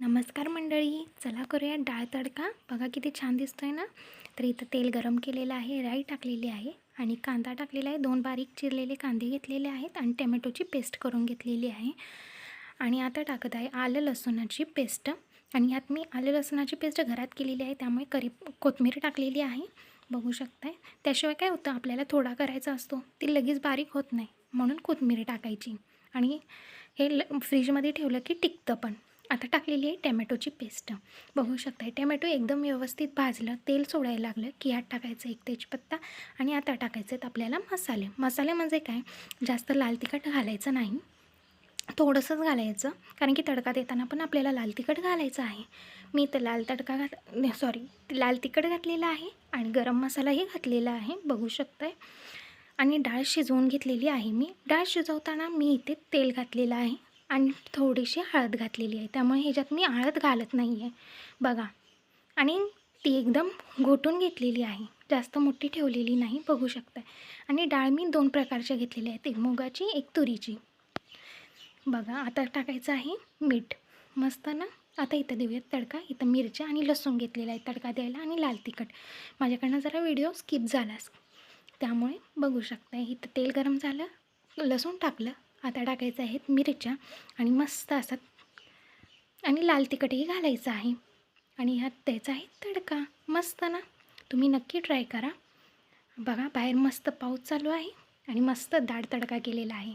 नमस्कार मंडळी, चला करूया डाळ तडका. बघा किती छान दिसतोय ना. तर इथं तेल गरम केलेलं आहे, राई टाकलेली आहे आणि कांदा टाकलेला आहे. 2 बारीक चिरलेले कांदे घेतलेले आहेत आणि टोमॅटोची पेस्ट करून घेतलेली आहे. आणि आता टाकत आहे आलं लसूणाची पेस्ट. आणि यात मी आलं लसूणाची पेस्ट घरात केलेली आहे, त्यामुळे कोथिंबीर टाकलेली आहे, बघू शकताय. त्याशिवाय काय होतं, आपल्याला थोडा करायचा असतो, ती लगेच बारीक होत नाही, म्हणून कोथिंबीर टाकायची. आणि हे फ्रीजमध्ये ठेवलं की टिकतं पण. आता टाकलेली आहे टॅमॅटोची पेस्ट, बघू शकताय. टॅमॅटो एकदम व्यवस्थित भाजलं, तेल सोडायला लागलं की यात टाकायचं एक तेजपत्ता. आणि आता टाकायचे आहेत आपल्याला मसाले म्हणजे काय, जास्त लाल तिखट घालायचं नाही, थोडंसंच घालायचं, कारण की तडका देताना पण आपल्याला लाल तिखट घालायचं आहे. मी तर लाल तिखट घातलेलं आहे आणि गरम मसालाही घातलेला आहे, बघू शकताय. आणि डाळ शिजवून घेतलेली आहे. डाळ शिजवताना मी इथे तेल घातलेलं आहे आणि थोडीशी हळद घातलेली आहे, त्यामुळे ह्याच्यात मी हळद घालत नाही आहे, बघा. आणि ती एकदम घोटून घेतलेली आहे, जास्त मोठी ठेवलेली नाही, बघू शकताय. आणि डाळ मी 2 प्रकारच्या घेतलेल्या आहेत, एक मुगाची एक तुरीची, बघा. आता टाकायचं आहे मीठ, मस्त ना. आता इथं देऊयात तडका. इथं मिरच्या आणि लसूण घेतलेला आहे तडका द्यायला आणि लाल तिखट. माझ्याकडनं जरा व्हिडिओ स्किप झालास, त्यामुळे बघू शकता. इथं तेल गरम झालं, लसूण टाकलं. आता टाकायचं आहेत मिरच्या आणि मस्त असं, आणि लाल तिखटही घालायचं आहे. आणि ह्यात द्यायचा आहे तडका, मस्त ना. तुम्ही नक्की ट्राय करा. बघा बाहेर मस्त पाऊस चालू आहे आणि मस्त डाळ तडका केलेला आहे.